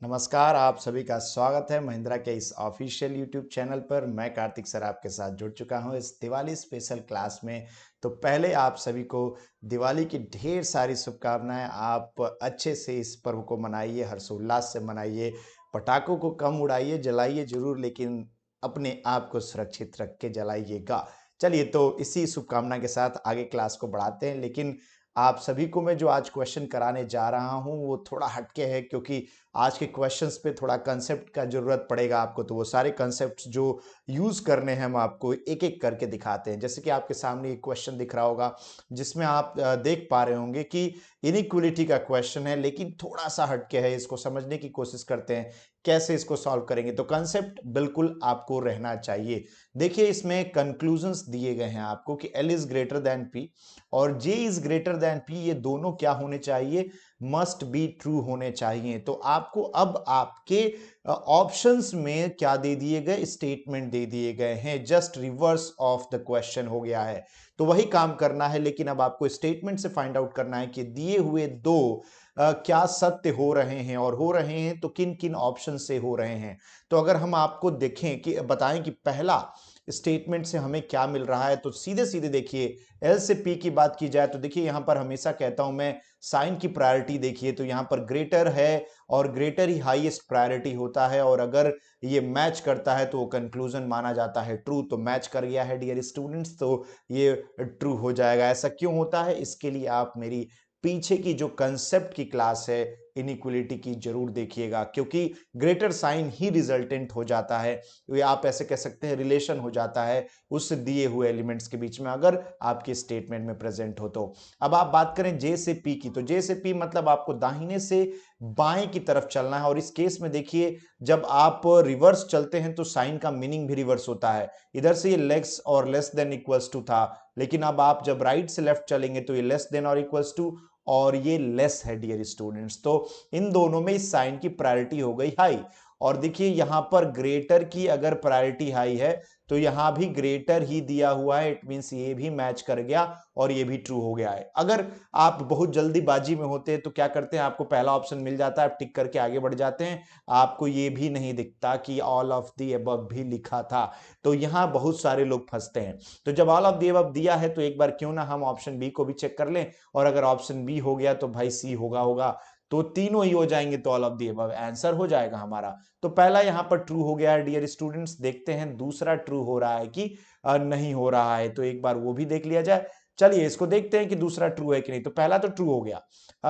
नमस्कार, आप सभी का स्वागत है महिंद्रा के इस ऑफिशियल यूट्यूब चैनल पर। मैं कार्तिक सर आपके साथ जुड़ चुका हूं इस दिवाली स्पेशल क्लास में। तो पहले आप सभी को दिवाली की ढेर सारी शुभकामनाएं। आप अच्छे से इस पर्व को मनाइए, हर्षोल्लास से मनाइए, पटाखों को कम उड़ाइए, जलाइए जरूर, लेकिन अपने आप को सुरक्षित रख के जलाइएगा। चलिए, तो इसी शुभकामना के साथ आगे क्लास को बढ़ाते हैं। लेकिन आप सभी को मैं जो आज क्वेश्चन कराने जा रहा हूं वो थोड़ा हटके है, क्योंकि आज के क्वेश्चंस पे थोड़ा कंसेप्ट का जरूरत पड़ेगा आपको। तो वो सारे कंसेप्ट जो यूज करने हैं हम आपको एक एक करके दिखाते हैं। जैसे कि आपके सामने एक क्वेश्चन दिख रहा होगा जिसमें आप देख पा रहे होंगे कि इनइक्वलिटी का क्वेश्चन है, लेकिन थोड़ा सा हटके है। इसको समझने की कोशिश करते हैं कैसे इसको सॉल्व करेंगे। तो कंसेप्ट बिल्कुल आपको रहना चाहिए। देखिए, इसमें कंक्लूजन्स दिए गए हैं आपको कि L is greater then P और J is greater then P। ये दोनों क्या होने चाहिए? मस्ट बी ट्रू होने चाहिए। तो आपको अब आपके ऑप्शंस में क्या दे दिए गए? स्टेटमेंट दे दिए गए हैं। Just reverse of the question हो गया है। तो वही काम करना है, लेकिन अब आपको स्टेटमेंट से फाइंड आउट करना है कि दिए हुए दो क्या सत्य हो रहे हैं, और हो रहे हैं तो किन किन ऑप्शन से हो रहे हैं। तो अगर हम आपको देखें कि बताएं कि पहला स्टेटमेंट से हमें क्या मिल रहा है, तो सीधे सीधे देखिए, एल से पी की बात की जाए तो देखिए यहां पर हमेशा कहता हूं मैं, साइन की प्रायोरिटी देखिए तो यहां पर ग्रेटर है और ग्रेटर ही हाईएस्ट प्रायोरिटी होता है। और अगर ये मैच करता है तो वो कंक्लूजन माना जाता है ट्रू। तो मैच कर गया है डियर स्टूडेंट्स, तो ये ट्रू हो जाएगा। ऐसा क्यों होता है, इसके लिए आप मेरी पीछे की जो कंसेप्ट की क्लास है इनइक्वलिटी की जरूर देखिएगा, क्योंकि ग्रेटर साइन ही रिजल्टेंट हो जाता है। ये आप ऐसे कह सकते हैं रिलेशन हो जाता है उस दिए हुए एलिमेंट्स के बीच में, अगर आपके स्टेटमेंट में प्रेजेंट हो तो। अब आप बात करें जे से पी की, तो जे से पी मतलब आपको दाहिने से बाएं की तरफ चलना है। और इस केस में देखिए, जब आप रिवर्स चलते हैं तो साइन का मीनिंग भी रिवर्स होता है। इधर से ये लेस और लेस देन इक्वल्स टू था, लेकिन अब आप जब राइट से लेफ्ट चलेंगे तो ये लेस देन और इक्वल्स टू, और ये लेस है डियर स्टूडेंट्स। तो इन दोनों में इस साइन की प्रायोरिटी हो गई हाई। और देखिए यहां पर ग्रेटर की अगर प्रायोरिटी हाई है तो यहां भी ग्रेटर ही दिया हुआ है। इट मींस ये भी मैच कर गया और ये भी ट्रू हो गया है। अगर आप बहुत जल्दीबाजी में होते हैं तो क्या करते हैं, आपको पहला ऑप्शन मिल जाता है, आप टिक करके आगे बढ़ जाते हैं, आपको ये भी नहीं दिखता कि ऑल ऑफ द अबव भी लिखा था। तो यहां बहुत सारे लोग फंसते हैं। तो जब ऑल ऑफ द अबव दिया है तो एक बार क्यों ना हम ऑप्शन बी को भी चेक कर लें, और अगर ऑप्शन बी हो गया तो भाई सी होगा। तो तीनों ही हो जाएंगे तो all of the above answer हो जाएगा हमारा। तो पहला यहां पर ट्रू हो गया है डियर स्टूडेंट्स। देखते हैं दूसरा ट्रू हो रहा है कि नहीं हो रहा है, तो एक बार वो भी देख लिया जाए। चलिए इसको देखते हैं कि दूसरा ट्रू है कि नहीं। तो पहला तो ट्रू हो गया,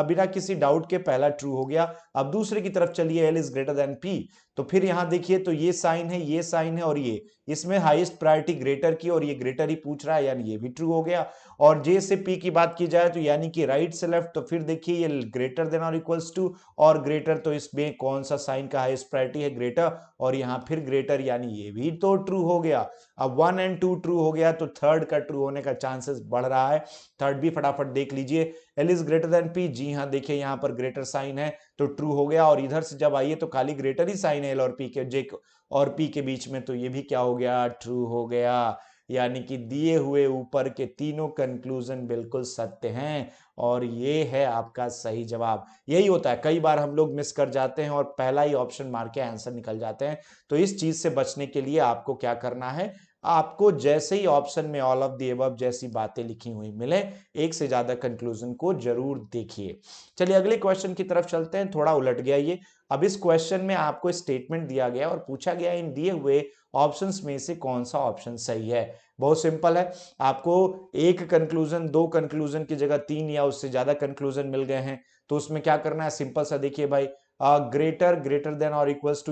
बिना किसी डाउट के पहला ट्रू हो गया। अब दूसरे की तरफ चलिए, L is greater than P. तो फिर यहां देखिए तो ये साइन है, ये साइन है, और ये इसमें हाईएस्ट प्रायोरिटी ग्रेटर की, और ये ग्रेटर ही पूछ रहा है, यानी ये भी ट्रू हो गया। और जे से पी की बात की जाए तो यानी कि राइट से लेफ्ट, तो फिर देखिए ये ग्रेटर देन और इक्वल्स टू, और ग्रेटर तो इसमें कौन सा साइन का हाईएस्ट प्रायोरिटी है? ग्रेटर, और यहां फिर ग्रेटर, यानी ये भी तो ट्रू हो गया। अब 1 एंड 2 ट्रू हो गया तो थर्ड का ट्रू होने का चांसेस बढ़ रहा है। थर्ड भी फटाफट देख लीजिए, L is greater than P. जी हाँ, देखिए यहां पर ग्रेटर साइन है तो ट्रू हो गया। और इधर से जब आइए तो खाली ग्रेटर ही साइन है एल और पी के, जे और पी के बीच में, तो ये भी क्या हो गया? ट्रू हो गया। यानी कि दिए हुए ऊपर के तीनों कंक्लूजन बिल्कुल सत्य हैं, और ये है आपका सही जवाब। यही होता है, कई बार हम लोग मिस कर जाते हैं और पहला ही ऑप्शन मार के आंसर निकल जाते हैं। तो इस चीज से बचने के लिए आपको क्या करना है, आपको जैसे ही ऑप्शन में ऑल ऑफ द अबव जैसी बातें लिखी हुई मिले, एक से ज्यादा कंक्लूजन को जरूर देखिए। चलिए अगले क्वेश्चन की तरफ चलते हैं। थोड़ा उलट गया ये। अब इस क्वेश्चन में आपको स्टेटमेंट दिया गया और पूछा गया इन दिए हुए ऑप्शंस में से कौन सा ऑप्शन सही है। बहुत सिंपल है, आपको एक कंक्लूजन, दो कंक्लूजन की जगह तीन या उससे ज्यादा कंक्लूजन मिल गए हैं। तो उसमें क्या करना है, सिंपल सा देखिए भाई, ग्रेटर, ग्रेटर देन और इक्वल्स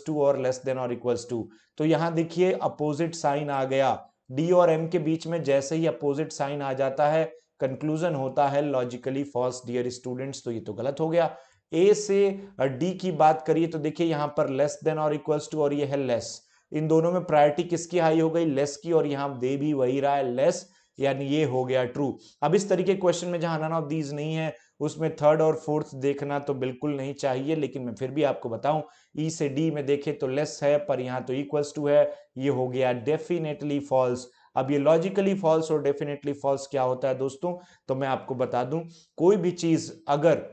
टू, और लेस देन और इक्वल्स टू। तो यहां देखिए अपोजिट साइन आ गया। डी और एम के बीच में जैसे ही अपोजिट साइन आ जाता है, कंक्लूजन होता है लॉजिकली फॉल्स डियर स्टूडेंट्स। तो ये तो गलत हो गया। ए से डी की बात करिए तो देखिए यहां पर लेस देन और इक्वल्स टू, और ये है लेस। इन दोनों में प्रायोरिटी किसकी हाई हो गई? लेस की, और यहां दे भी वही रहा है, लेस, यानी ये हो गया ट्रू। अब इस तरीके क्वेश्चन में जहां नन ऑफ दीज नहीं है उसमें थर्ड और फोर्थ देखना तो बिल्कुल नहीं चाहिए, लेकिन मैं फिर भी आपको बताऊं, ई से डी में देखे तो लेस है, पर यहां तो इक्वल्स टू है, ये हो गया डेफिनेटली फॉल्स। अब ये लॉजिकली फॉल्स और डेफिनेटली फॉल्स क्या होता है दोस्तों, तो मैं आपको बता दूं, कोई भी चीज अगर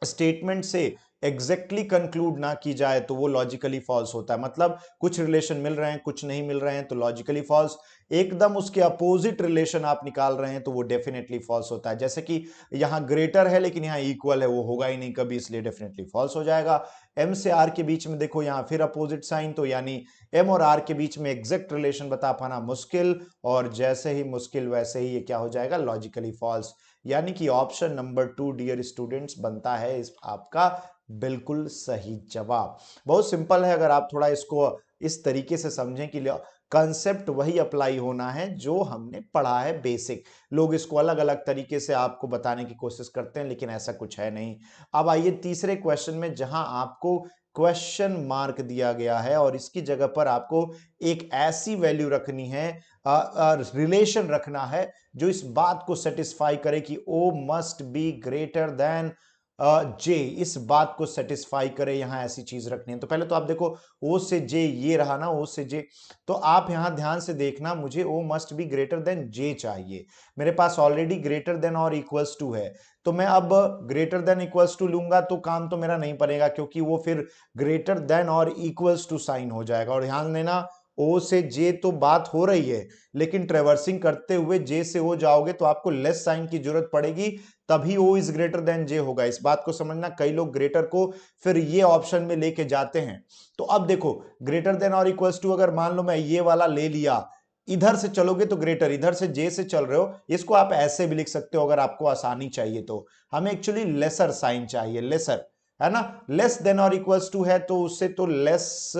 स्टेटमेंट से एग्जैक्टली कंक्लूड ना की जाए तो वो लॉजिकली फॉल्स होता है। मतलब कुछ रिलेशन मिल रहे हैं, कुछ नहीं मिल रहे हैं तो लॉजिकली फॉल्स, एकदम उसके अपोजिट रिलेशन आप निकाल रहे हैं तो वो डेफिनेटली फॉल्स होता है। जैसे कि यहां ग्रेटर है लेकिन यहां इक्वल है, वो होगा ही नहीं कभी, इसलिए डेफिनेटली फॉल्स हो जाएगा। एम से आर के बीच में देखो यहां फिर अपोजिट साइन, तो यानी एम और आर के बीच में एग्जैक्ट रिलेशन बता पाना मुश्किल, और जैसे ही मुश्किल वैसे ही ये क्या हो जाएगा, लॉजिकली फॉल्स। यानी कि ऑप्शन नंबर 2 डियर स्टूडेंट्स बनता है इस आपका बिल्कुल सही जवाब। बहुत सिंपल है, अगर आप थोड़ा इसको इस तरीके से समझें कि कंसेप्ट वही अप्लाई होना है जो हमने पढ़ा है बेसिक। लोग इसको अलग अलग तरीके से आपको बताने की कोशिश करते हैं, लेकिन ऐसा कुछ है नहीं। अब आइए तीसरे क्वेश्चन में, जहां आपको क्वेश्चन मार्क दिया गया है और इसकी जगह पर आपको एक ऐसी वैल्यू रखनी है, रिलेशन रखना है जो इस बात को सेटिस्फाई करे कि ओ मस्ट बी ग्रेटर देन जे, इस बात को सेटिस्फाई करे, यहां ऐसी चीज रखनी है। तो पहले तो आप देखो ओ से जे ये रहा ना, ओ से जे, तो आप यहां ध्यान से देखना, मुझे ओ मस्ट बी ग्रेटर देन जे चाहिए। मेरे पास ऑलरेडी ग्रेटर देन और इक्वल्स टू है, तो मैं अब ग्रेटर देन इक्वल्स टू लूंगा तो काम तो मेरा नहीं पड़ेगा, क्योंकि वो फिर ग्रेटर देन और इक्वल्स टू साइन हो जाएगा। और ध्यान देना, ओ से जे तो बात हो रही है, लेकिन ट्रेवर्सिंग करते हुए जे से ओ जाओगे तो आपको लेस साइन की जरूरत पड़ेगी, तभी ओ इज ग्रेटर देन जे होगा। इस बात को समझना, कई लोग ग्रेटर को फिर ये ऑप्शन में लेके जाते हैं। तो अब देखो, ग्रेटर देन और इक्वल्स टू, अगर मान लो मैं ये वाला ले लिया, इधर से चलोगे तो ग्रेटर, इधर से जे से चल रहे हो, इसको आप ऐसे भी लिख सकते हो अगर आपको आसानी चाहिए तो। हमें एक्चुअली लेसर साइन चाहिए, लेसर, है ना। लेस देन और इक्वल्स टू है तो उससे तो लेस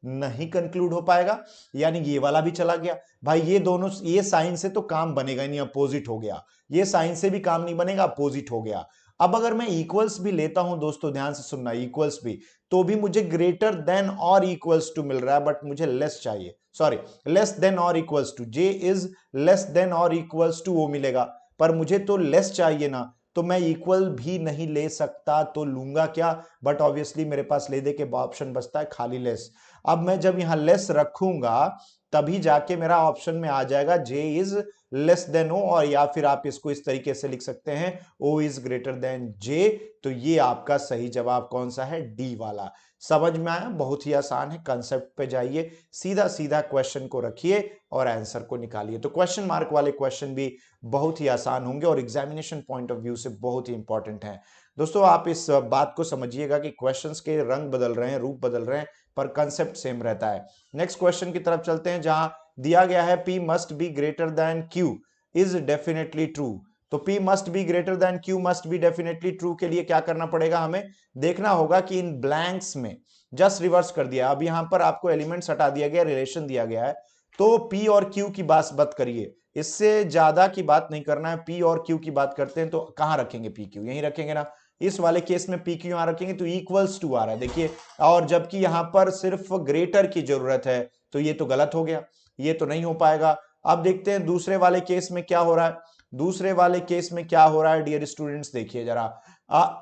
नहीं कंक्लूड हो पाएगा, यानी ये वाला भी चला गया। भाई ये दोनों, ये साइन से तो काम बनेगा नहीं, अपोजिट हो गया। ये साइन से भी काम नहीं बनेगा, अपोजिट हो गया। अब अगर मैं इक्वल्स भी लेता हूं दोस्तों, ध्यान से सुनना, इक्वल्स भी, तो भी मुझे ग्रेटर देन और इक्वल्स टू मिल रहा है, बट मुझे लेस चाहिए, सॉरी, लेस देन और equals to, J is less than और इक्वल्स टू वो मिलेगा, पर मुझे तो लेस चाहिए ना, तो मैं इक्वल भी नहीं ले सकता, तो लूंगा क्या, बट ऑब्वियसली मेरे पास ले दे के ऑप्शन बचता है खाली लेस। अब मैं जब यहां लेस रखूंगा तभी जाके मेरा ऑप्शन में आ जाएगा जे इज लेस देन ओ, और या फिर आप इसको इस तरीके से लिख सकते हैं, ओ इज ग्रेटर देन जे। तो ये आपका सही जवाब कौन सा है, डी वाला। समझ में आया, बहुत ही आसान है, कंसेप्ट पे जाइए, सीधा सीधा क्वेश्चन को रखिए और आंसर को निकालिए। तो क्वेश्चन मार्क वाले क्वेश्चन भी बहुत ही आसान होंगे और एग्जामिनेशन पॉइंट ऑफ व्यू से बहुत ही इंपॉर्टेंट है। दोस्तों आप इस बात को समझिएगा कि क्वेश्चंस के रंग बदल रहे हैं, रूप बदल रहे हैं, पर कंसेप्ट सेम रहता है। नेक्स्ट क्वेश्चन की तरफ चलते हैं, जहां दिया गया है P must be greater than Q is definitely true. तो P must be greater than Q must be definitely true के लिए क्या करना पड़ेगा, हमें देखना होगा कि इन ब्लैंक्स में जस्ट रिवर्स कर दिया। अब यहां पर आपको एलिमेंट्स हटा दिया गया, रिलेशन दिया गया है, तो P और Q की बात मत करिए, इससे ज्यादा की बात नहीं करना है। P और Q की बात करते हैं तो कहां रखेंगे, PQ यहीं रखेंगे ना। इस वाले केस में PQ यहां रखेंगे तो इक्वल्स टू आ रहा है, देखिए, और जबकि यहां पर सिर्फ ग्रेटर की जरूरत है, तो ये तो गलत हो गया, ये तो नहीं हो पाएगा। अब देखते हैं दूसरे वाले केस में क्या हो रहा है। दूसरे वाले केस में क्या हो रहा है डियर स्टूडेंट्स, देखिए जरा,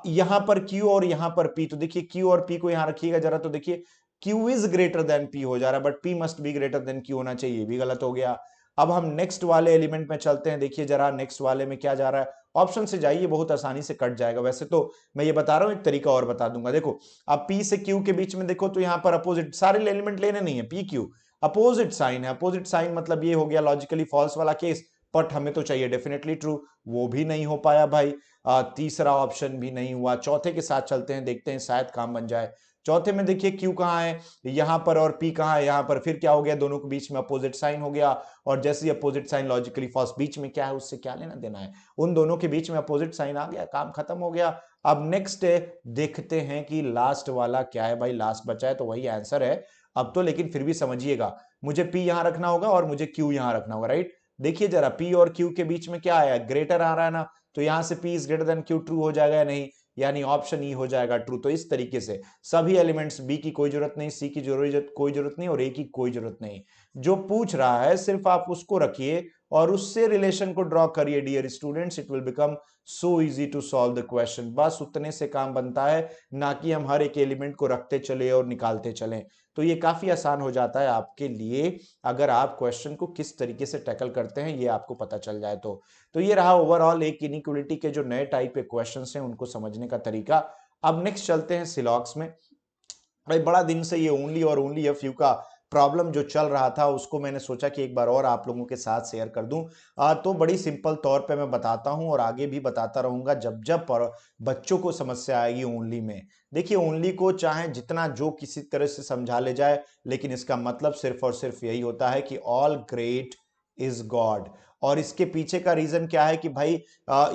यहां पर Q और यहां पर P, तो देखिए Q और P को यहां रखिएगा जरा, तो देखिए Q is greater then P हो जा रहा है, but P must be greater than Q होना चाहिए, भी गलत हो गया। अब हम नेक्स्ट वाले एलिमेंट में चलते हैं, देखिए जरा नेक्स्ट वाले में क्या जा रहा है, ऑप्शन से जाइए, बहुत आसानी से कट जाएगा। वैसे तो मैं ये बता रहा हूं, एक तरीका और बता दूंगा। देखो अब P से Q के बीच में देखो, तो यहां पर अपोजिट, सारे एलिमेंट लेने नहीं है, PQ अपोजिट साइन है, अपोजिट साइन मतलब ये हो गया लॉजिकली फॉल्स वाला केस, बट हमें तो चाहिए डेफिनेटली ट्रू, वो भी नहीं हो पाया भाई। तीसरा ऑप्शन भी नहीं हुआ। चौथे के साथ चलते हैं, देखते हैं शायद काम बन जाए। चौथे में देखिए Q कहाँ है यहां पर, और P कहाँ है यहां पर, फिर क्या हो गया, दोनों के बीच में अपोजिट साइन हो गया, और जैसे ही अपोजिट साइन लॉजिकली फॉल्स, बीच में क्या है उससे क्या लेना देना है, उन दोनों के बीच में अपोजिट साइन आ गया, काम खत्म हो गया। अब नेक्स्ट देखते हैं कि लास्ट वाला क्या है भाई, लास्ट बचा है तो वही आंसर है अब तो, लेकिन फिर भी समझिएगा, मुझे P यहां रखना होगा और मुझे Q यहां रखना होगा, राइट। देखिए जरा P और Q के बीच में क्या आया, ग्रेटर आ रहा है ना, तो यहां से P is greater then Q true हो जाएगा या नहीं, यानी ऑप्शन ई हो जाएगा ट्रू। तो इस तरीके से सभी एलिमेंट्स, बी की कोई जरूरत नहीं, सी की कोई जरूरत नहीं, और ए की कोई जरूरत नहीं। जो पूछ रहा है सिर्फ आप उसको रखिए और उससे रिलेशन को ड्रॉ करिए dear students, it will become so easy to solve the question. बस उतने से काम बनता है, ना कि हम हर एक एलिमेंट को रखते चले और निकालते चलें। तो ये काफी आसान हो जाता है आपके लिए, अगर आप क्वेश्चन को किस तरीके से टैकल करते हैं ये आपको पता चल जाए तो। तो ये रहा ओवरऑल एक इनइक्वालिटी के जो नए टाइप के क्वेश्चंस हैं उनको समझने का तरीका। अब नेक्स्ट चलते हैं सिलॉक्स में। भाई बड़ा दिन से ये ओनली और ओनली अ फ्यू का प्रॉब्लम जो चल रहा था उसको मैंने सोचा कि एक बार और आप लोगों के साथ शेयर कर दूं। तो बड़ी सिंपल तौर पे मैं बताता हूं और आगे भी बताता रहूंगा जब जब पर बच्चों को समस्या आएगी ओनली में। देखिए ओनली को चाहे जितना जो किसी तरह से समझा ले जाए, लेकिन इसका मतलब सिर्फ और सिर्फ यही होता है कि ऑल ग्रेट इज गॉड। और इसके पीछे का रीजन क्या है कि भाई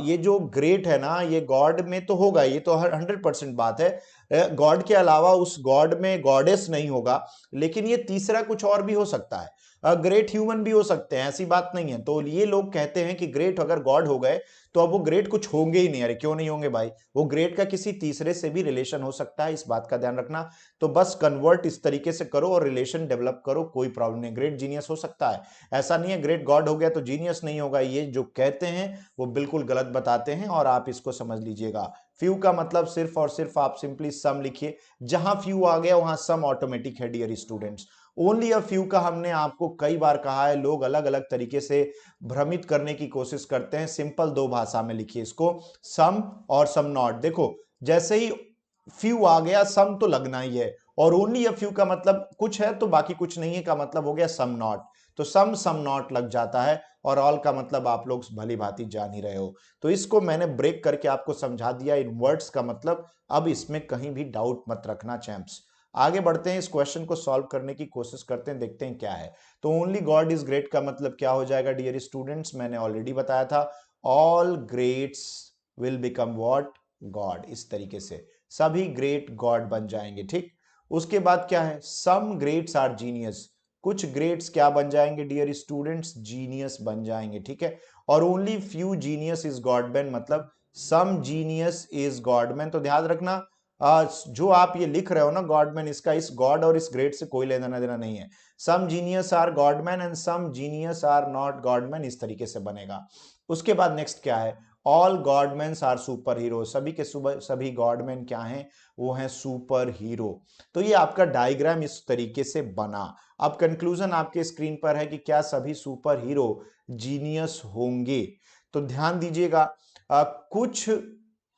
ये जो ग्रेट है ना ये गॉड में तो होगा, ये तो 100% बात है। गॉड के अलावा उस गॉड में गॉडेस नहीं होगा, लेकिन ये तीसरा कुछ और भी हो सकता है। ग्रेट ह्यूमन भी हो सकते हैं, ऐसी बात नहीं है। तो ये लोग कहते हैं कि ग्रेट अगर गॉड हो गए तो अब वो ग्रेट कुछ होंगे ही नहीं। अरे क्यों नहीं होंगे भाई, वो ग्रेट का किसी तीसरे से भी रिलेशन हो सकता है, इस बात का ध्यान रखना। तो बस कन्वर्ट इस तरीके से करो और रिलेशन डेवलप करो, कोई प्रॉब्लम नहीं। ग्रेट जीनियस हो सकता है, ऐसा नहीं है ग्रेट गॉड हो गया तो जीनियस नहीं होगा। ये जो कहते हैं वो बिल्कुल गलत बताते हैं और आप इसको समझ लीजिएगा। फ्यू का मतलब सिर्फ और सिर्फ आप सिंपली सम लिखिए, जहां फ्यू आ गया वहां सम ऑटोमेटिक है dear students. Only a few का हमने आपको कई बार कहा है, लोग अलग अलग तरीके से भ्रमित करने की कोशिश करते हैं। सिंपल दो भाषा में लिखिए इसको, सम और सम नॉट। देखो जैसे ही फ्यू आ गया सम तो लगना ही है, और ओनली अ फ्यू का मतलब कुछ है तो बाकी कुछ नहीं है का मतलब हो गया सम नॉट। तो सम सम नॉट लग जाता है, और ऑल का मतलब आप लोग भली भांति जान ही रहे हो। तो इसको मैंने ब्रेक करके आपको समझा दिया इन वर्ड्स का मतलब। अब इसमें कहीं भी डाउट मत रखना चैंप्स। आगे बढ़ते हैं, इस क्वेश्चन को सॉल्व करने की कोशिश करते हैं, देखते हैं क्या है। तो ओनली गॉड इज ग्रेट का मतलब क्या हो जाएगा डियर स्टूडेंट्स, मैंने ऑलरेडी बताया था। All greats will become what, God. इस तरीके से सभी ग्रेट गॉड बन जाएंगे, ठीक। उसके बाद क्या है, सम ग्रेट्स आर जीनियस। कुछ ग्रेट्स क्या बन जाएंगे डियर स्टूडेंट्स, जीनियस बन जाएंगे, ठीक है। और only few genius is godman, मतलब सम जीनियस इज गॉडमैन। तो ध्यान रखना जो आप ये लिख रहे हो ना गॉडमैन, इसका इस गॉड और इस ग्रेट से कोई लेना देना नहीं है। Some genius are godman and some genius are not godman, इस तरीके से बनेगा। उसके बाद नेक्स्ट क्या है, all godmans are super hero. सभी के सभी गॉडमैन क्या हैं, वो हैं सुपर हीरो। तो ये आपका डायग्राम इस तरीके से बना। अब कंक्लूजन आपके स्क्रीन पर है कि क्या सभी सुपर हीरो जीनियस होंगे। तो ध्यान दीजिएगा, कुछ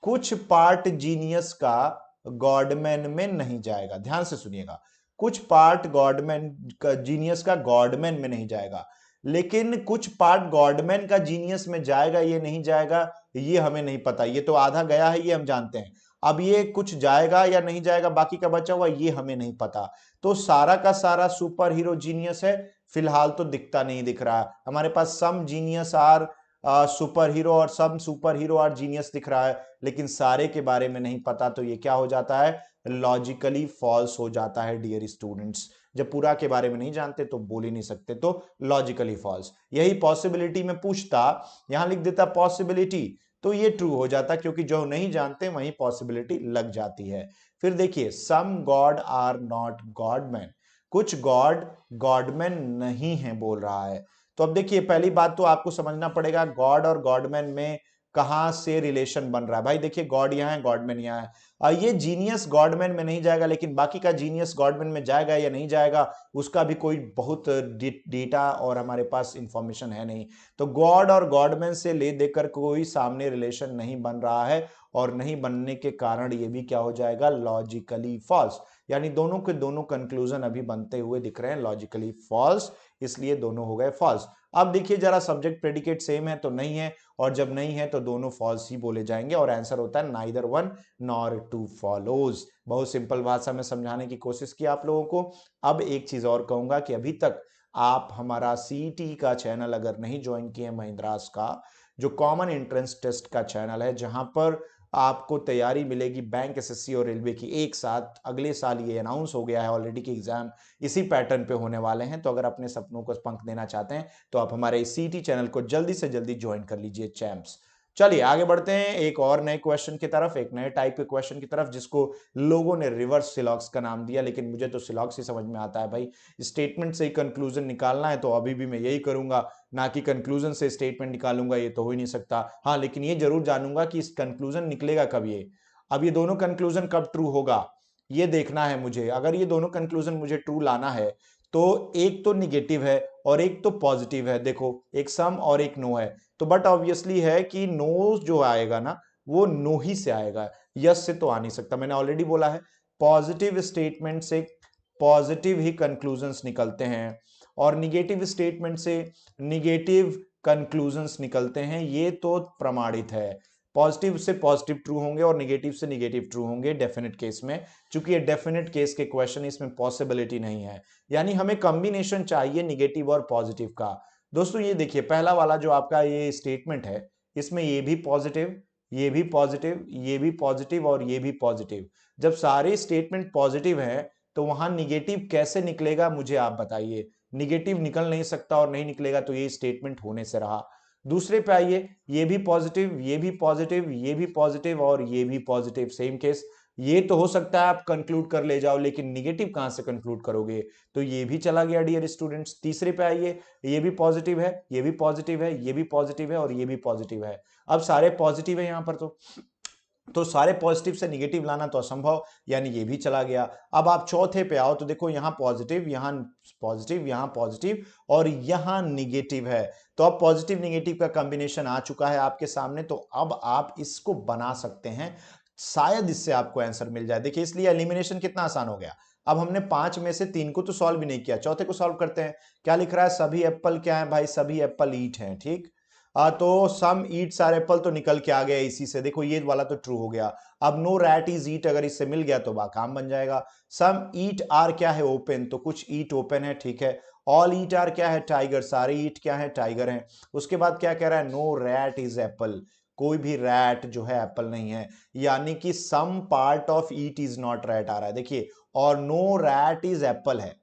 कुछ पार्ट जीनियस का गॉडमैन में नहीं जाएगा, ध्यान से सुनिएगा। कुछ पार्ट गॉडमैन का जीनियस का गॉडमैन में नहीं जाएगा, लेकिन कुछ पार्ट गॉडमैन का जीनियस में जाएगा, ये नहीं जाएगा ये हमें नहीं पता। ये तो आधा गया है ये हम जानते हैं, अब ये कुछ जाएगा या नहीं जाएगा बाकी का बचा हुआ ये हमें नहीं पता। तो सारा का सारा सुपर हीरो जीनियस है, फिलहाल तो दिखता नहीं दिख रहा। हमारे पास some genius are super hero और some super hero are genius दिख रहा है, लेकिन सारे के बारे में नहीं पता। तो ये क्या हो जाता है, लॉजिकली फॉल्स हो जाता है डियर स्टूडेंट्स। जब पूरा के बारे में नहीं जानते तो बोल ही नहीं सकते, तो लॉजिकली फॉल्स। यही पॉसिबिलिटी में पूछता, यहां लिख देता पॉसिबिलिटी, तो ये ट्रू हो जाता, क्योंकि जो नहीं जानते वहीं पॉसिबिलिटी लग जाती है। फिर देखिए, some god are not godman. कुछ गॉड गॉडमैन नहीं है बोल रहा है। तो अब देखिए, पहली बात तो आपको समझना पड़ेगा गॉड और गॉडमैन में कहां से रिलेशन बन रहा है। भाई देखिए, गॉड यहां है गॉडमैन यहां है, ये जीनियस गॉडमैन में नहीं जाएगा, लेकिन बाकी का जीनियस गॉडमैन में जाएगा या नहीं जाएगा उसका भी कोई बहुत डेटा और हमारे पास इंफॉर्मेशन है नहीं। तो गॉड और गॉडमैन से ले देकर कोई सामने रिलेशन नहीं बन रहा है, और नहीं बनने के कारण ये भी क्या हो जाएगा, लॉजिकली फॉल्स। यानी दोनों के दोनों कंक्लूजन अभी बनते हुए दिख रहे हैं लॉजिकली फॉल्स, इसलिए दोनों हो गए फॉल्स। अब देखिए जरा, सब्जेक्ट प्रेडिकेट सेम है तो नहीं है, और जब नहीं है तो दोनों फॉल्स ही बोले जाएंगे, और आंसर होता है neither one nor two follows. बहुत सिंपल भाषा में समझाने की कोशिश की आप लोगों को। अब एक चीज और कहूंगा कि अभी तक आप हमारा सीईटी का चैनल अगर नहीं ज्वाइन किए, महिंद्रास का जो कॉमन एंट्रेंस टेस्ट का चैनल है, जहां पर आपको तैयारी मिलेगी बैंक, एसएससी और रेलवे की एक साथ। अगले साल ये अनाउंस हो गया है ऑलरेडी कि एग्जाम इसी पैटर्न पे होने वाले हैं। तो अगर अपने सपनों को पंख देना चाहते हैं तो आप हमारे सीटी चैनल को जल्दी से जल्दी ज्वाइन कर लीजिए चैंप्स। चलिए आगे बढ़ते हैं एक और नए क्वेश्चन की तरफ, एक नए टाइप के क्वेश्चन की तरफ, जिसको लोगों ने रिवर्स सिलॉक्स का नाम दिया, लेकिन मुझे तो सिलॉक्स ही समझ में आता है भाई। स्टेटमेंट से ही कंक्लूजन निकालना है तो अभी भी मैं यही करूंगा, ना कि कंक्लूजन से स्टेटमेंट निकालूंगा, ये तो हो ही नहीं सकता। हाँ, लेकिन ये जरूर जानूंगा कि इस कंक्लूजन निकलेगा कब। ये अब ये दोनों कंक्लूजन कब ट्रू होगा ये देखना है मुझे। अगर ये दोनों कंक्लूजन मुझे ट्रू लाना है तो एक तो निगेटिव है और एक तो पॉजिटिव है। देखो, एक सम और एक नो है, तो बट ऑब्वियसली है कि नो जो आएगा ना, वो नो ही से आएगा, यस से तो आ नहीं सकता। मैंने ऑलरेडी बोला है पॉजिटिव स्टेटमेंट से पॉजिटिव ही कंक्लूजन्स निकलते हैं और निगेटिव स्टेटमेंट से निगेटिव कंक्लूजन्स निकलते हैं, ये तो प्रमाणित है। पॉजिटिव से पॉजिटिव ट्रू होंगे और निगेटिव से निगेटिव ट्रू होंगे डेफिनेट केस में, क्योंकि ये डेफिनेट केस के क्वेश्चन, इसमें पॉसिबिलिटी नहीं है। यानी हमें कॉम्बिनेशन चाहिए निगेटिव और पॉजिटिव का। दोस्तों ये देखिए पहला वाला जो आपका ये स्टेटमेंट है, इसमें ये भी पॉजिटिव, ये भी पॉजिटिव, ये भी पॉजिटिव और ये भी पॉजिटिव। जब सारे स्टेटमेंट पॉजिटिव हैं तो वहां निगेटिव कैसे निकलेगा मुझे आप बताइए। निगेटिव निकल नहीं सकता और नहीं निकलेगा तो ये स्टेटमेंट होने से रहा। दूसरे पे आइए, ये भी पॉजिटिव, ये भी पॉजिटिव, ये भी पॉजिटिव और ये भी पॉजिटिव, सेम केस। ये तो हो सकता है आप कंक्लूड कर ले जाओ, लेकिन निगेटिव कहां से कंक्लूड करोगे, तो ये भी चला गया डियर स्टूडेंट्स। तीसरे पे आइए, ये भी पॉजिटिव है, ये भी पॉजिटिव है, ये भी पॉजिटिव है और ये भी पॉजिटिव है। अब सारे पॉजिटिव है यहां पर, तो सारे पॉजिटिव से निगेटिव लाना तो असंभव, यानी ये भी चला गया। अब आप चौथे पे आओ तो देखो यहां पॉजिटिव, यहां पॉजिटिव, यहां पॉजिटिव और यहां निगेटिव है। तो अब पॉजिटिव निगेटिव का कॉम्बिनेशन आ चुका है आपके सामने, तो अब आप इसको बना सकते हैं, शायद इससे आपको आंसर मिल जाए। देखिए इसलिए एलिमिनेशन कितना आसान हो गया। अब हमने 5 में से 3 को तो सॉल्व भी नहीं किया, चौथे को सॉल्व करते हैं। क्या लिख रहा है, सभी एप्पल क्या है भाई, सभी एप्पल ईट हैं, ठीक। तो सम ईट्स आर एप्पल तो निकल के आ गया इसी से, देखो ये वाला तो ट्रू हो गया। अब नो रैट इज ईट अगर इससे मिल गया तो काम बन जाएगा। सम ईट आर क्या है, ओपन, तो कुछ ईट ओपन है, ठीक है। ऑल ईट आर क्या है, टाइगर, सारे ईट क्या है, टाइगर हैं। उसके बाद क्या कह रहा है, नो रैट इज एप्पल, कोई भी रैट जो है एप्पल नहीं है, यानी कि some part of eat is not rat आ रहा है, देखिए। और नो रैट इज एप्पल है,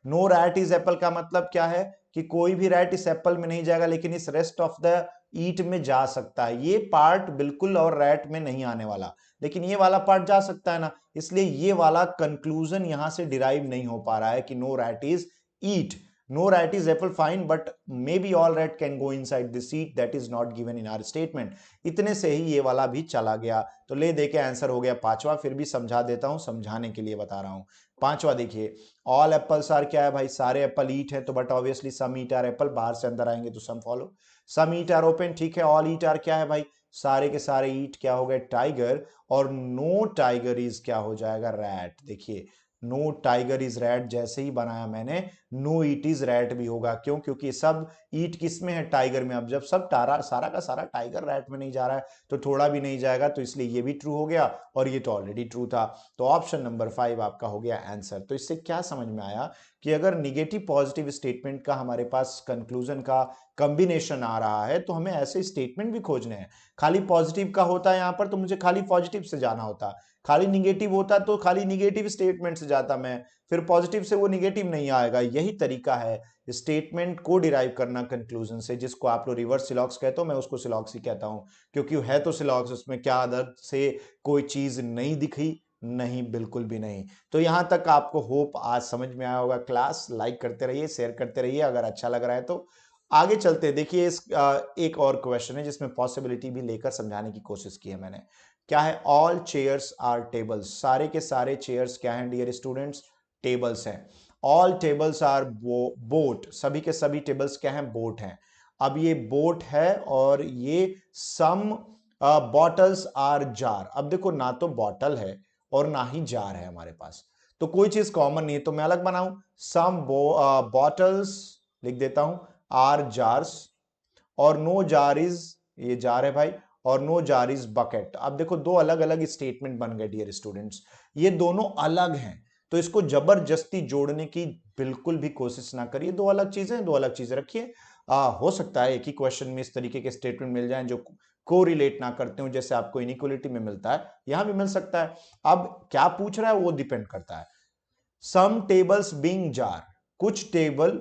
नो रैट इज एप्पल का मतलब क्या है कि कोई भी रैट इस एप्पल में नहीं जाएगा, लेकिन इस रेस्ट ऑफ द ईट में जा सकता है। ये पार्ट बिल्कुल और रैट में नहीं आने वाला, लेकिन ये वाला पार्ट जा सकता है ना, इसलिए ये वाला कंक्लूजन यहां से डिराइव नहीं हो पा रहा है कि no rat is eat. No rat is apple fine, but maybe all rat can go inside the seat, that is not given in our statement। इतने से ही ये वाला भी चला गया, तो ले दे के आंसर हो गया पांचवा। फिर भी समझा देता हूं, समझाने के लिए बता रहा हूं। पांचवा देखिए, ऑल एप्पल्स आर क्या है भाई, सारे एप्पल ईट है, तो but obviously some eat are apple, बाहर से अंदर आएंगे तो some follow. Some eat are open, ठीक है। ऑल ईट आर क्या है भाई, सारे के सारे ईट क्या हो गए, टाइगर। और नो टाइगर इज क्या हो जाएगा, रैट। देखिए नो टाइगर इज रैट जैसे ही बनाया मैंने, नो ईट इज रैट भी होगा, क्यों, क्योंकि सब ईट किस में है, टाइगर में। अब जब सब सारा का सारा टाइगर रैट में नहीं जा रहा है तो थोड़ा भी नहीं जाएगा, तो इसलिए ये भी ट्रू हो गया और ये तो ऑलरेडी ट्रू था। तो ऑप्शन नंबर 5 आपका हो गया आंसर। तो इससे क्या समझ में आया कि अगर निगेटिव पॉजिटिव स्टेटमेंट का हमारे पास कंक्लूजन का कॉम्बिनेशन आ रहा है तो हमें ऐसे स्टेटमेंट भी खोजने हैं। खाली पॉजिटिव का होता है यहाँ पर तो मुझे खाली पॉजिटिव से जाना होता, खाली निगेटिव होता तो खाली निगेटिव स्टेटमेंट से जाता मैं, फिर पॉजिटिव से वो निगेटिव नहीं आएगा। यही तरीका है स्टेटमेंट को डिराइव करना कंक्लूजन से, जिसको आप लोग रिवर्स सिलॉक्स कहते हो, मैं उसको सिलॉक्स ही कहता हूं, क्योंकि है तो सिलॉक्स, उसमें क्या अदर से कोई चीज नहीं दिखी, नहीं, बिल्कुल भी नहीं। तो यहां तक आपको होप आज समझ में आया होगा। क्लास लाइक करते रहिए, शेयर करते रहिए अगर अच्छा लग रहा है तो। आगे चलते देखिए, इस एक और क्वेश्चन है जिसमें पॉसिबिलिटी भी लेकर समझाने की कोशिश की है मैंने। क्या है, ऑल चेयर्स आर टेबल्स, सारे के सारे चेयर्स क्या हैं डियर स्टूडेंट्स, टेबल्स हैं। ऑल टेबल्स आर बोट, सभी के सभी टेबल्स क्या हैं, बोट हैं। अब ये बोट है और ये सम बॉटल्स आर जार। अब देखो ना तो बॉटल है और ना ही जार है हमारे पास, तो कोई चीज कॉमन नहीं है, तो मैं अलग बनाऊं, सम बॉटल्स लिख देता हूं, आर जार्स, और नो जार इज, ये जार है भाई, और नो जार इज बकेट। अब देखो दो अलग अलग स्टेटमेंट बन गए डियर स्टूडेंट्स, ये दोनों अलग हैं, तो इसको जबरदस्ती जोड़ने की बिल्कुल भी कोशिश ना करिए। दो अलग चीजें, दो अलग चीजें रखिए। हो सकता है एक ही क्वेश्चन में इस तरीके के स्टेटमेंट मिल जाएं जो को रिलेट ना करते हो, जैसे आपको इनइक्वलिटी में मिलता है, यहां भी मिल सकता है। अब क्या पूछ रहा है वो डिपेंड करता है। सम टेबल्स बीइंग जार, कुछ टेबल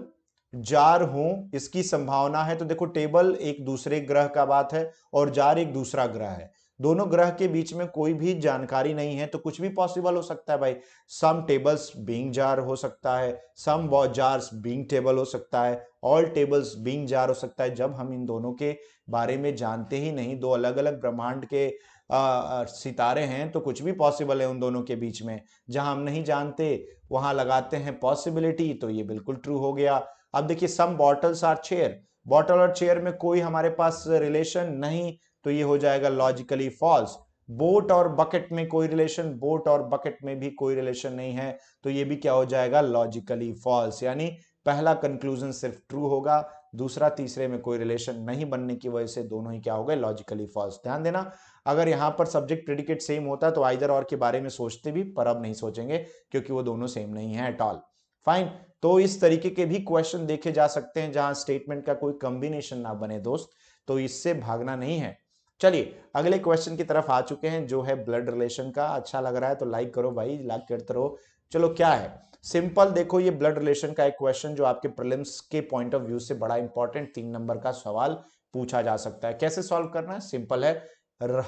जार हो इसकी संभावना है, तो देखो टेबल एक दूसरे ग्रह का बात है और जार एक दूसरा ग्रह है, दोनों ग्रह के बीच में कोई भी जानकारी नहीं है, तो कुछ भी पॉसिबल हो सकता है भाई। सम टेबल्स बीइंग जार हो सकता है, सम जार्स बीइंग टेबल हो सकता है, ऑल टेबल्स बीइंग जार हो सकता है। जब हम इन दोनों के बारे में जानते ही नहीं, दो अलग अलग ब्रह्मांड के सितारे हैं, तो कुछ भी पॉसिबल है उन दोनों के बीच में। जहां हम नहीं जानते वहां लगाते हैं पॉसिबिलिटी, तो ये बिल्कुल ट्रू हो गया। अब देखिए, सम बॉटल्स आर चेयर, बॉटल और चेयर में कोई हमारे पास रिलेशन नहीं, तो ये हो जाएगा लॉजिकली फॉल्स। बोट और बकेट में कोई रिलेशन, बोट और बकेट में भी कोई रिलेशन नहीं है, तो ये भी क्या हो जाएगा, लॉजिकली फॉल्स। यानी पहला कंक्लूजन सिर्फ ट्रू होगा, दूसरा तीसरे में कोई रिलेशन नहीं बनने की वजह से दोनों ही क्या हो गए, लॉजिकली फॉल्स। ध्यान देना, अगर यहां पर सब्जेक्ट प्रेडिकेट सेम होता तो आइदर और के बारे में सोचते भी, पर अब नहीं सोचेंगे क्योंकि वो दोनों सेम नहीं है एट ऑल। फाइन, तो इस तरीके के भी क्वेश्चन देखे जा सकते हैं जहां स्टेटमेंट का कोई कॉम्बिनेशन ना बने दोस्त, तो इससे भागना नहीं है। चलिए अगले क्वेश्चन की तरफ आ चुके हैं जो है ब्लड रिलेशन का। अच्छा लग रहा है तो लाइक करो भाई, लाइक करते रहो। चलो क्या है, सिंपल देखो, ये ब्लड रिलेशन का एक क्वेश्चन जो आपके प्रीलिम्स के पॉइंट ऑफ व्यू से बड़ा इंपॉर्टेंट 3 नंबर का सवाल पूछा जा सकता है। कैसे सॉल्व करना है, सिंपल है,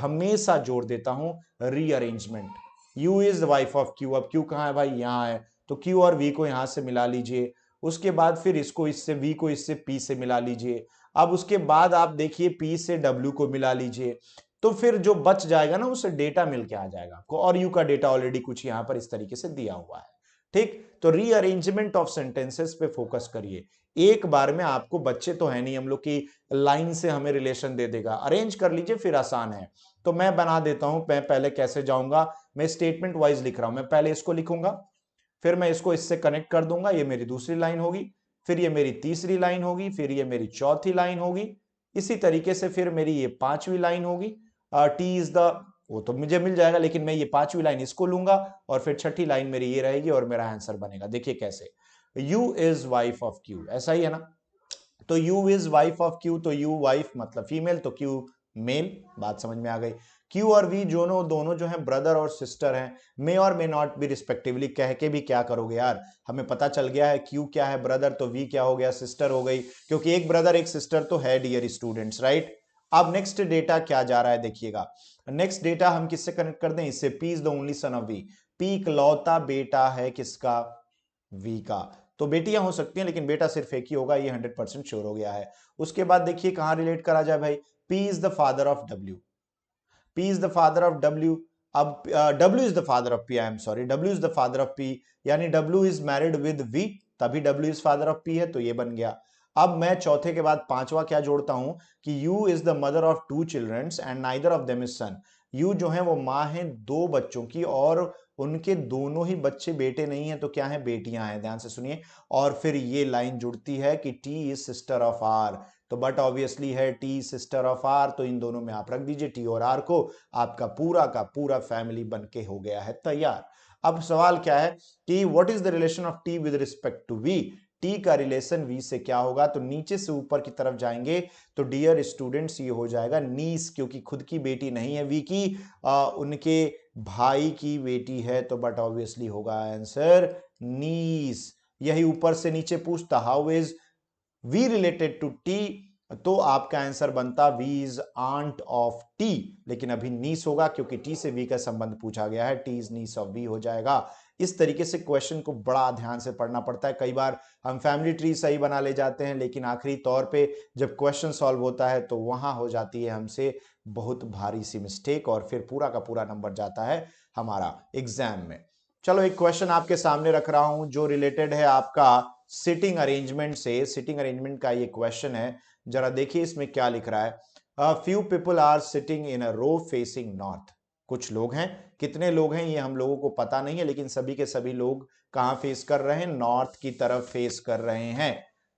हमेशा जोड़ देता हूं rearrangement. U is the wife of Q, अब Q कहां है भाई, यहां है, तो Q और V को यहां से मिला लीजिए, उसके बाद फिर इसको इससे, V को इससे P से मिला लीजिए, अब उसके बाद आप देखिए P से W को मिला लीजिए, तो फिर जो बच जाएगा ना उससे डेटा मिल के आ जाएगा आपको, और U का डेटा ऑलरेडी कुछ यहां पर इस तरीके से दिया हुआ है। ठीक, तो रीअरेंजमेंट ऑफ सेंटेंसेस पे फोकस करिए। एक बार में आपको, बच्चे तो है नहीं हम लोग की लाइन से हमें रिलेशन दे देगा, अरेंज कर लीजिए फिर आसान है। तो मैं बना देता हूं, मैं पहले कैसे जाऊंगा, मैं स्टेटमेंट वाइज लिख रहा हूं, मैं पहले इसको लिखूंगा, फिर मैं इसको इससे कनेक्ट कर दूंगा, ये मेरी दूसरी लाइन होगी, फिर ये मेरी तीसरी लाइन होगी, फिर ये मेरी चौथी लाइन होगी, इसी तरीके से फिर मेरी ये पांचवी लाइन होगी। टी इज द, वो तो मुझे मिल जाएगा, लेकिन मैं ये पांचवी लाइन इसको लूंगा और फिर छठी लाइन मेरी ये रहेगी और मेरा आंसर बनेगा। देखिए कैसे, you is wife of Q, ऐसा ही है ना, तो you is wife of Q, तो यू वाइफ मतलब फीमेल, तो क्यू मेल, बात समझ में आ गई। क्यू और वी दोनों दोनों जो है ब्रदर और सिस्टर हैं, मे और मे नॉट बी रिस्पेक्टिवली, कह के भी क्या करोगे यार, हमें पता चल गया है क्यू क्या है ब्रदर, तो वी क्या हो गया, सिस्टर हो गई, क्योंकि एक ब्रदर एक सिस्टर तो है डियर स्टूडेंट्स, राइट। अब नेक्स्ट डेटा क्या जा रहा है देखिएगा, नेक्स्ट डेटा हम किससे कनेक्ट कर दें, इससे, P is the only son of V, P इकलौता बेटा है किसका, वी का, तो बेटियां हो सकती हैं लेकिन बेटा सिर्फ एक ही होगा, ये 100% श्योर हो गया है। उसके बाद देखिए कहां रिलेट करा जाए भाई, P is the father of W, P is the father of W, अब W is the father of P, I am sorry, W is the father of P, यानी W is married with V, तभी W is father of P है, तो ये बन गया। अब मैं चौथे के बाद पांचवा क्या जोड़ता हूं कि U is the mother of 2 childrens and neither of them is son, U जो है वो माँ है 2 बच्चों की और उनके दोनों ही बच्चे बेटे नहीं है, तो क्या है, बेटियां हैं, ध्यान से सुनिए। और फिर ये लाइन जुड़ती है कि T is sister of R, तो बट ऑब्वियसली है टी सिस्टर ऑफ आर, तो इन दोनों में आप रख दीजिए टी और आर को, आपका पूरा का पूरा फैमिली बनके हो गया है तैयार। अब सवाल क्या है कि what is the relation of T with respect to V, T का रिलेशन वी से क्या होगा, तो नीचे से ऊपर की तरफ जाएंगे तो डियर स्टूडेंट्स ये हो जाएगा नीस, क्योंकि खुद की बेटी नहीं है वी की, उनके भाई की बेटी है, तो बट ऑब्वियसली होगा आंसर नीस। यही ऊपर से नीचे पूछता how is V related to T, तो आपका आंसर बनता V is aunt of T, लेकिन अभी नीस होगा क्योंकि टी से वी का संबंध पूछा गया है, T is niece of V हो जाएगा। इस तरीके से क्वेश्चन को बड़ा ध्यान से पढ़ना पड़ता है, कई बार हम फैमिली ट्री सही बना ले जाते हैं लेकिन आखिरी तौर पे जब क्वेश्चन सॉल्व होता है तो वहां हो जाती है हमसे बहुत भारी सी मिस्टेक और फिर पूरा का पूरा नंबर जाता है हमारा एग्जाम में। चलो एक क्वेश्चन आपके सामने रख रहा हूं जो रिलेटेड है आपका सिटिंग अरेंजमेंट से, सिटिंग अरेंजमेंट का ये क्वेश्चन है, जरा देखिए इसमें क्या लिख रहा है, a few people are sitting in a row facing north, कुछ लोग हैं, कितने लोग हैं ये हम लोगों को पता नहीं है, लेकिन सभी के सभी लोग कहां फेस कर रहे हैं, नॉर्थ की तरफ फेस कर रहे हैं।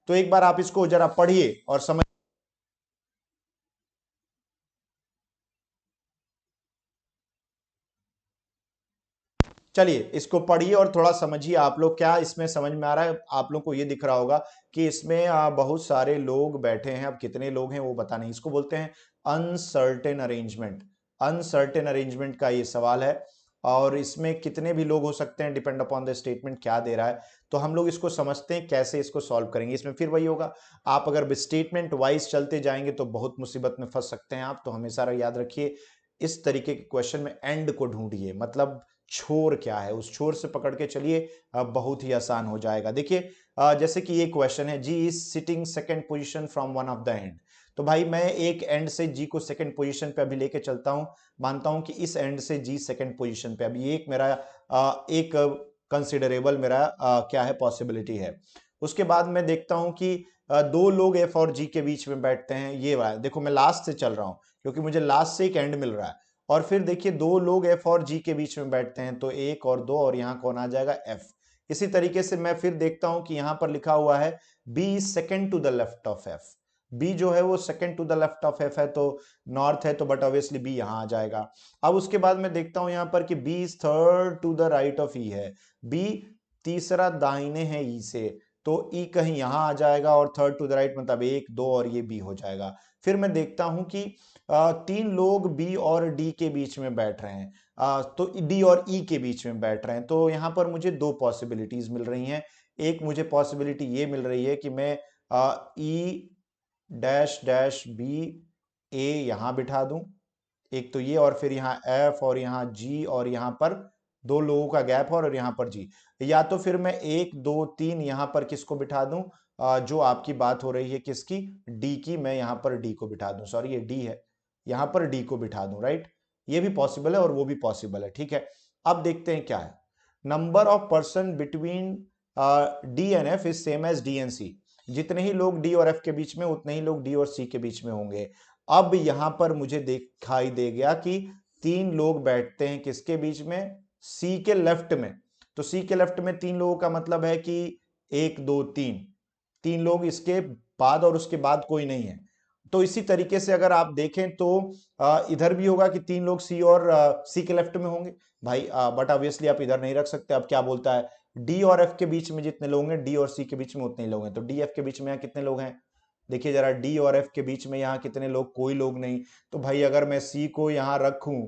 तो एक बार आप इसको जरा पढ़िए और समझ, चलिए इसको पढ़िए और थोड़ा समझिए आप लोग, क्या इसमें समझ में आ रहा है, आप लोग को ये दिख रहा होगा कि इसमें बहुत सारे लोग बैठे हैं, अब कितने लोग हैं वो पता नहीं, इसको बोलते हैं अनसर्टेन अरेंजमेंट, अनसर्टेन अरेंजमेंट का ये सवाल है, और इसमें कितने भी लोग हो सकते हैं डिपेंड अपॉन द स्टेटमेंट क्या दे रहा है, तो हम लोग इसको समझते हैं कैसे इसको सॉल्व करेंगे। इसमें फिर वही होगा, आप अगर स्टेटमेंट वाइज चलते जाएंगे तो बहुत मुसीबत में फंस सकते हैं आप, तो हमेशा याद रखिए इस तरीके के क्वेश्चन में एंड को ढूंढिए, मतलब छोर क्या है उस छोर से पकड़ के चलिए, बहुत ही आसान हो जाएगा। देखिए जैसे कि ये क्वेश्चन है, G is sitting second position from one of the end, तो भाई मैं एक एंड से जी को सेकंड पोजीशन पे अभी लेके चलता हूं, मानता हूं कि इस एंड से जी सेकंड पोजीशन पे, अभी एक मेरा एक कंसिडरेबल मेरा क्या है पॉसिबिलिटी है। उसके बाद मैं देखता हूं कि दो लोग एफ और जी के बीच में बैठते हैं, ये वाला देखो मैं लास्ट से चल रहा हूं क्योंकि मुझे लास्ट से एक एंड मिल रहा है। और फिर देखिए दो लोग एफ और जी के बीच में बैठते हैं, तो एक और दो, और यहाँ कौन आ जाएगा, एफ। इसी तरीके से मैं फिर देखता हूं कि यहां पर लिखा हुआ है B is second to the left of F. B जो है वो second to the left of F है, तो नॉर्थ है, तो बट ऑब्वियसली बी यहां आ जाएगा। अब उसके बाद मैं देखता हूं यहां पर कि B is third to the right of E है, बी तीसरा दाहिने है ई से, तो ई कहीं यहां आ जाएगा, और थर्ड टू द राइट मतलब एक दो, और ये बी हो जाएगा। फिर मैं देखता हूं कि तीन लोग बी और डी के बीच में बैठ रहे हैं, तो डी और ई के बीच में बैठ रहे हैं, तो यहां पर मुझे दो पॉसिबिलिटीज मिल रही हैं। एक मुझे पॉसिबिलिटी ये मिल रही है कि मैं ई डैश डैश बी ए यहां बिठा दूं, एक तो ये, और फिर यहाँ एफ और यहाँ जी, और यहाँ पर दो लोगों का गैप है, और यहाँ पर जी। या तो फिर मैं एक दो तीन यहाँ पर किसको बिठा दूं, जो आपकी बात हो रही है किसकी, डी की, मैं यहाँ पर डी को बिठा दूं, सॉरी ये डी है, यहाँ पर डी को बिठा दूं, राइट। ये भी पॉसिबल है और वो भी पॉसिबल है, ठीक है। अब देखते हैं क्या है। Number of person between D and F is same as D and C. जितने ही लोग डी और एफ के बीच में, उतने ही लोग डी और सी के बीच में होंगे। अब यहां पर मुझे दिखाई दे गया कि तीन लोग बैठते हैं किसके बीच में, सी के लेफ्ट में। तो सी के लेफ्ट में तीन लोगों का मतलब है कि एक दो तीन, तीन लोग इसके बाद, और उसके बाद कोई नहीं है। तो इसी तरीके से अगर आप देखें तो इधर भी होगा कि तीन लोग सी और सी के लेफ्ट में होंगे भाई, बट ऑब्वियसली आप इधर नहीं रख सकते। अब क्या बोलता है, डी और एफ के बीच में जितने लोग हैं, डी और सी के बीच में उतने लोग हैं, तो डी एफ के बीच में यहाँ कितने लोग हैं, देखिए जरा, डी और एफ के बीच में यहाँ कितने लोग, कोई लोग नहीं। तो भाई अगर मैं सी को यहाँ रखूं,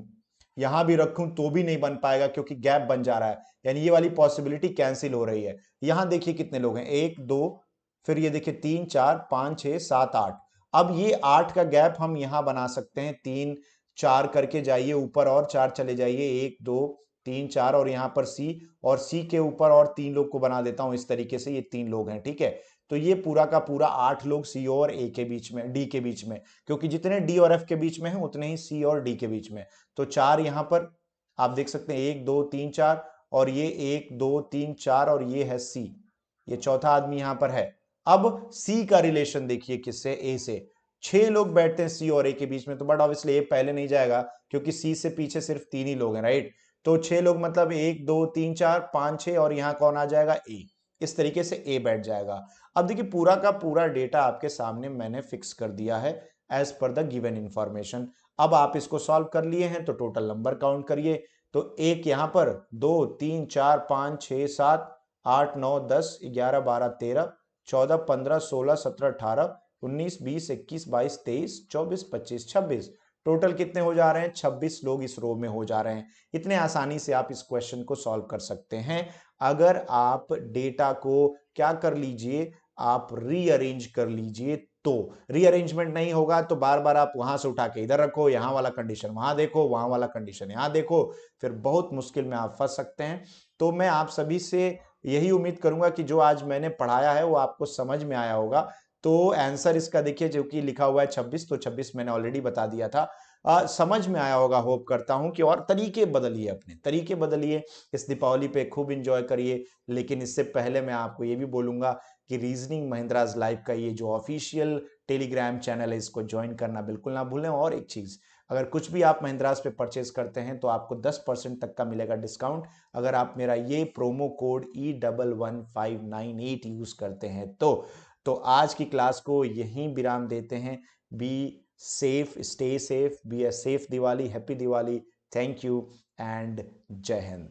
यहां भी रखूं, तो भी नहीं बन पाएगा, क्योंकि गैप बन जा रहा है, यानी ये वाली पॉसिबिलिटी कैंसिल हो रही है। यहां देखिए कितने लोग हैं, एक दो, फिर ये देखिए तीन चार पांच छह सात आठ। अब ये आठ का गैप हम यहां बना सकते हैं, तीन चार करके जाइए ऊपर, और चार चले जाइए, एक दो तीन चार, और यहां पर सी, और सी के ऊपर और तीन लोग को बना देता हूं इस तरीके से, ये तीन लोग हैं, ठीक है। तो ये पूरा का पूरा आठ लोग सी और ए के बीच में, डी के बीच में, क्योंकि जितने डी और एफ के बीच में हैं उतने ही सी और डी के बीच में। तो चार यहां पर आप देख सकते हैं, एक दो तीन चार, और ये एक दो तीन चार, और ये है सी, ये चौथा आदमी यहां पर है। अब सी का रिलेशन देखिए किससे, ए से। छह लोग बैठते हैं सी और ए के बीच में, तो बट ऑब्वियसली ए पहले नहीं जाएगा, क्योंकि सी से पीछे सिर्फ तीन ही लोग हैं, राइट। तो छह लोग मतलब एक दो तीन चार पांच छह, और यहां कौन आ जाएगा, ए। इस तरीके से ए बैठ जाएगा। अब देखिए पूरा का पूरा डेटा आपके सामने मैंने फिक्स कर दिया है as per the given information. अब आप इसको सॉल्व कर लिए हैं, तो टोटल नंबर काउंट करिए। तो एक यहां पर, दो तीन चार पांच छह सात आठ नौ 10 11 12 13 14 15 16 17 18 19 20 21 22 23 24 25 26, टोटल कितने हो जा रहे हैं, 26 लोग इस रो में हो जा रहे हैं। इतने आसानी से आप इस क्वेश्चन को सॉल्व कर सकते हैं, अगर आप डेटा को क्या कर लीजिए, आप रीअरेंज कर लीजिए। तो रीअरेंजमेंट नहीं होगा तो बार बार आप वहां से उठा के इधर रखो, यहां वाला कंडीशन वहां देखो, वहां वाला कंडीशन यहां देखो, फिर बहुत मुश्किल में आप फंस सकते हैं। तो मैं आप सभी से यही उम्मीद करूंगा कि जो आज मैंने पढ़ाया है वो आपको समझ में आया होगा। तो आंसर इसका देखिए, जो कि लिखा हुआ है 26, तो 26 मैंने ऑलरेडी बता दिया था। समझ में आया होगा, होप करता हूं कि, और तरीके बदलिए, अपने तरीके बदलिए, इस दीपावली पे खूब एंजॉय करिए। लेकिन इससे पहले मैं आपको ये भी बोलूंगा कि रीजनिंग महिंद्राज लाइव का ये जो ऑफिशियल टेलीग्राम चैनल है, इसको ज्वाइन करना बिल्कुल ना भूलें। और एक चीज, अगर कुछ भी आप महिंद्राज पे परचेज करते हैं तो आपको 10% तक का मिलेगा डिस्काउंट, अगर आप मेरा ये प्रोमो कोड E11598 यूज करते हैं तो आज की क्लास को यहीं विराम देते हैं। Be safe, stay safe, be a safe Diwali, happy Diwali, thank you and जय हिंद।